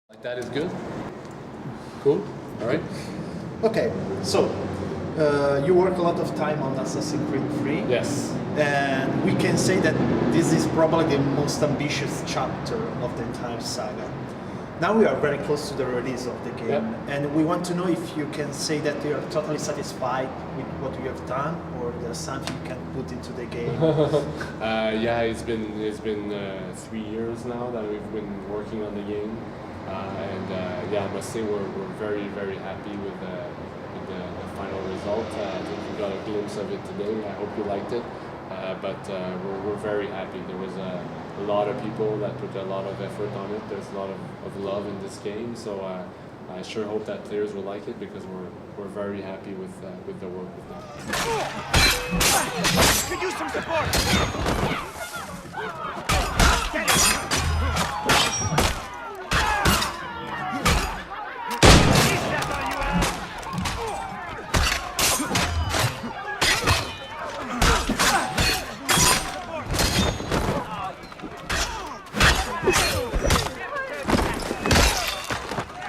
Like that is good? Cool? Alright. Okay, so you work a lot of time on Assassin's Creed 3. Yes. And we can say that this is probably the most ambitious chapter of the entire saga. Now we are very close to the release of the game, Yep. and we want to know if you can say that you are totally satisfied with what you have done, or there's something you can put into the game. Yeah, it's been 3 years now that we've been working on the game, and yeah, I must say we're very happy with the final result. I think we got a glimpse of it today. I hope you liked it, but we're very happy. There was a lot of people that put a lot of effort on it. There's a lot of love in this game, so I sure hope that players will like it because we're very happy with the work we've done. Could use some support.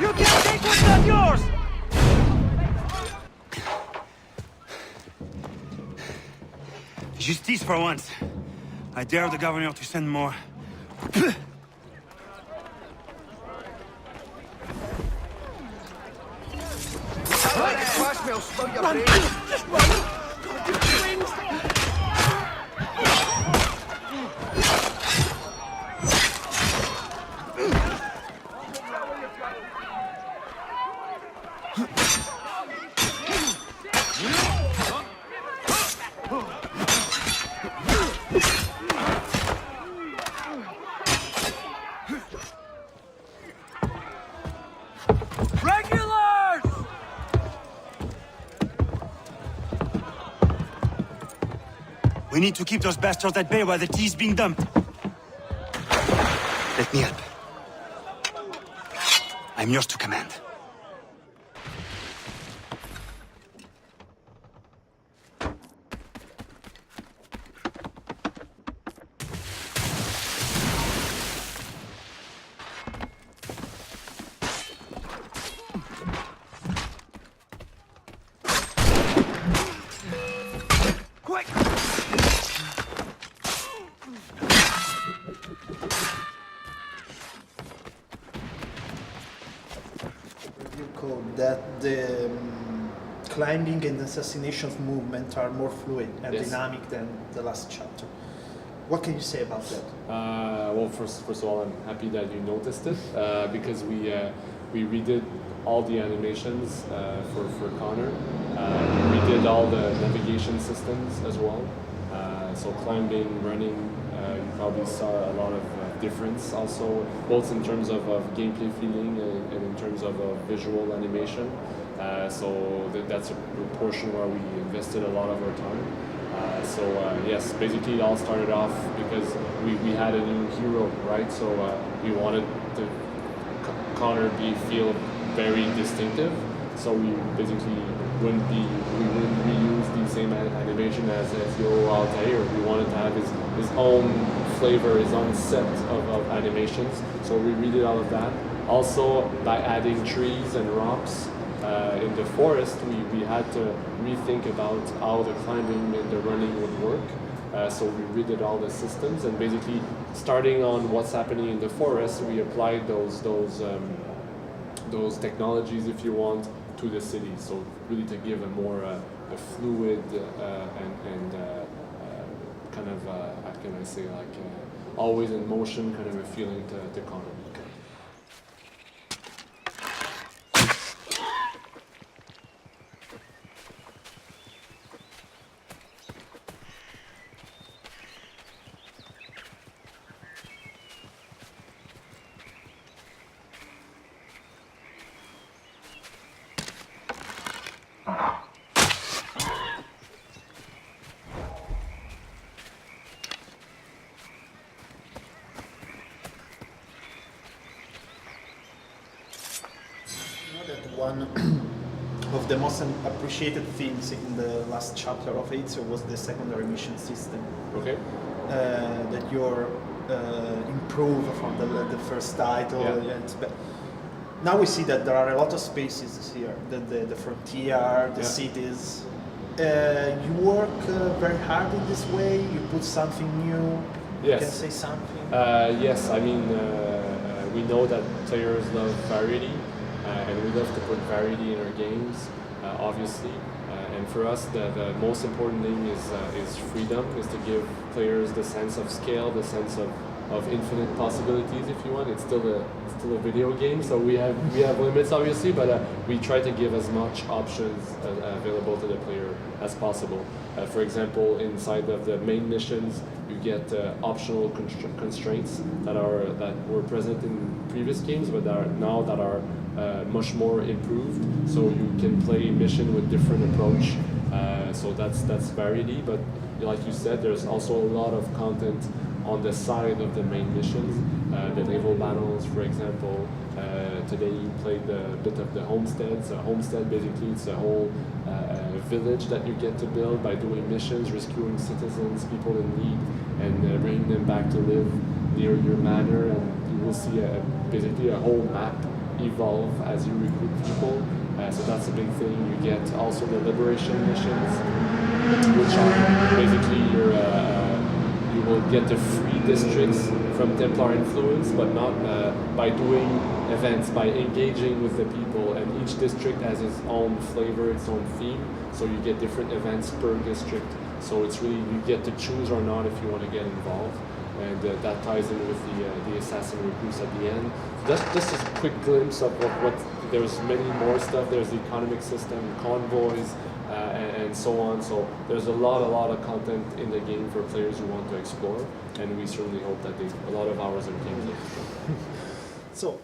You can't take what's not yours. Justice for once. I dare the governor to send more. Regulars! We need to keep those bastards at bay while the tea's being dumped. Let me help. I'm yours to command. Quick! You call that the climbing and assassinations movement are more fluid and Yes. dynamic than the last chapter. What can you say about that? Well, first of all, I'm happy that you noticed it because we redid all the animations for Connor. We redid all the navigation systems as well. So climbing, running, you probably saw a lot of difference also, both in terms of gameplay feeling and in terms of visual animation. So that's a portion where we invested a lot of our time. Yes, basically it all started off because we had a new hero, right? So we wanted to Connor feel very distinctive. So we basically wouldn't reuse the same animation as Yo Altair. We wanted to have his own flavor, his own set of animations. So we redid all of that. Also, by adding trees and rocks in the forest, we had to rethink about how the climbing and the running would work. So we redid all the systems, and basically, starting on what's happening in the forest, we applied those technologies, if you want, to the city. So really to give a more a fluid and kind of how can I say, like always in motion kind of a feeling to Connor. One of the most appreciated things in the last chapter of Ezio was the secondary mission system. Okay. That you're improved from the first title. Yeah. Now we see that there are a lot of spaces here, the frontier, the Yeah. cities. You work very hard in this way, you put something new, you Yes. can say something. Yes, I mean, we know that players love variety, and we love to put variety in our games, obviously. And for us, the most important thing is freedom, is to give players the sense of scale, the sense of infinite possibilities, if you want. It's still a video game, so we have limits, obviously, but we try to give as much options available to the player as possible. For example, inside of the main missions, you get optional constraints that were present in previous games, but that are much more improved. So you can play mission with different approach. So that's variety. But like you said, there's also a lot of content on the side of the main missions. The naval battles, for example. Today you played a bit of the homesteads. A homestead, basically, it's a whole village that you get to build by doing missions, rescuing citizens, people in need, and bringing them back to live near your manor. And you will see basically a whole map evolve as you recruit people. So that's a big thing. You get also the liberation missions, which are basically you will get the free districts from Templar influence, but not by doing events, by engaging with the people. And each district has its own flavor, its own theme. So you get different events per district. So it's really, you get to choose or not if you want to get involved. And that ties in with the assassin recruits at the end. That's just a quick glimpse of what there's many more stuff. There's the economic system, convoys, and so on. So there's a lot of content in the game for players who want to explore, and we certainly hope that a lot of hours of games to explore. So,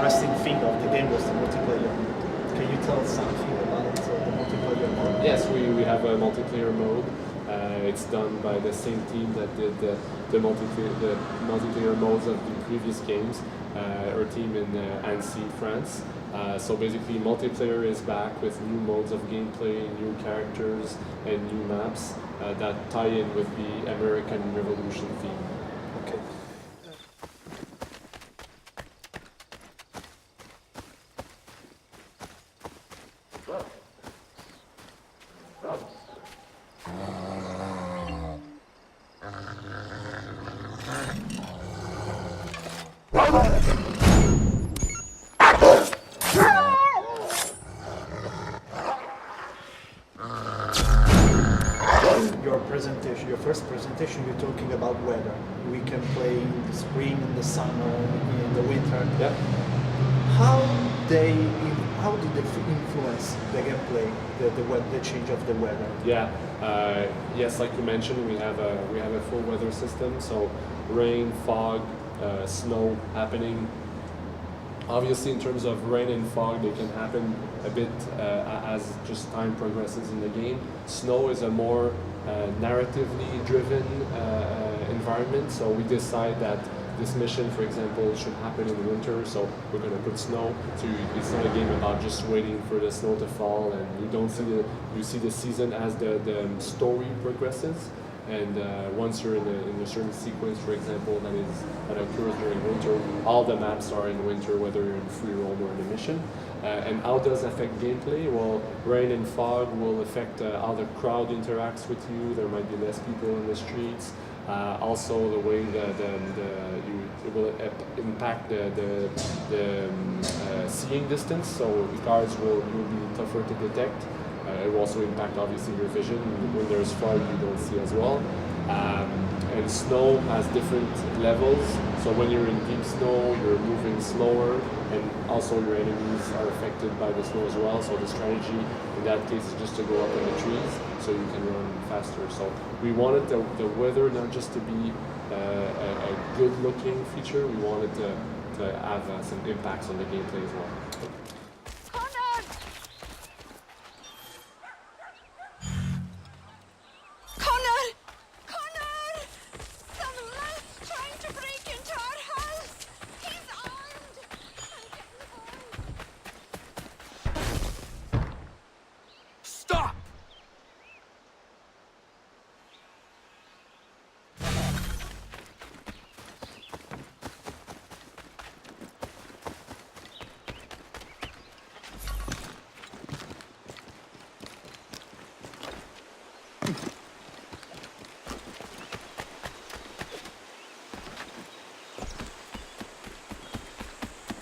interesting thing of the game was the multiplayer mode. Can you tell something about the multiplayer mode? Yes, we have a multiplayer mode. It's done by the same team that did the multiplayer modes of the previous games, our team in Annecy, France. So basically, multiplayer is back with new modes of gameplay, new characters, and new maps that tie in with the American Revolution theme. Okay. Your first presentation, you're talking about weather. We can play in the spring, in the summer, in the winter. Yeah. How did they influence the gameplay, the change of the weather? Yeah. Yes, like you mentioned, we have a full weather system. So rain, fog, snow happening. Obviously, in terms of rain and fog, they can happen a bit as just time progresses in the game. Snow is a more narratively driven environment, so we decide that this mission, for example, should happen in winter, so we're going to put snow. So it's not a game about just waiting for the snow to fall, and you see the season as the story progresses. And once you're in a certain sequence, for example, that occurs during winter, all the maps are in winter, whether you're in free roam or in a mission. And how does affect gameplay? Well, rain and fog will affect how the crowd interacts with you. There might be less people in the streets. Also, the way that will impact the seeing distance, so the cars will be tougher to detect. It will also impact obviously your vision. When there's fog, you don't see as well. And snow has different levels, so when you're in deep snow, you're moving slower, and also your enemies are affected by the snow as well. So the strategy in that case is just to go up in the trees so you can run faster. So we wanted the weather not just to be a good looking feature, we wanted to have some impacts on the gameplay as well. Stop!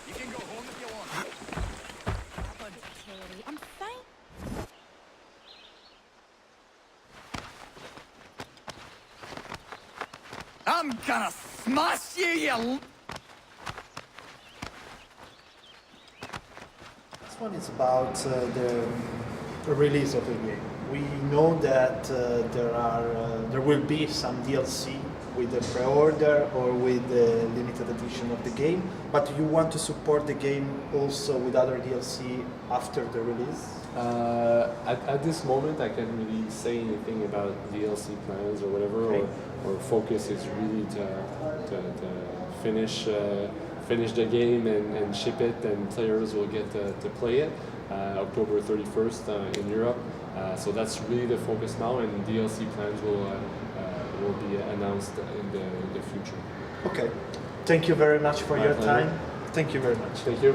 You can go home if you want. I'm fine. I'm gonna smash you, you... This one is about the release of the game. We know that there will be some DLC with the pre-order or with the limited edition of the game, but you want to support the game also with other DLC after the release? At this moment, I can't really say anything about DLC plans or whatever. Okay. Our focus is really to finish the game and ship it, and players will get to play it October 31st in Europe. So that's really the focus now, and DLC plans will be announced in the future. Okay. Thank you very much for My your pleasure. time. Thank you very much. Thank you.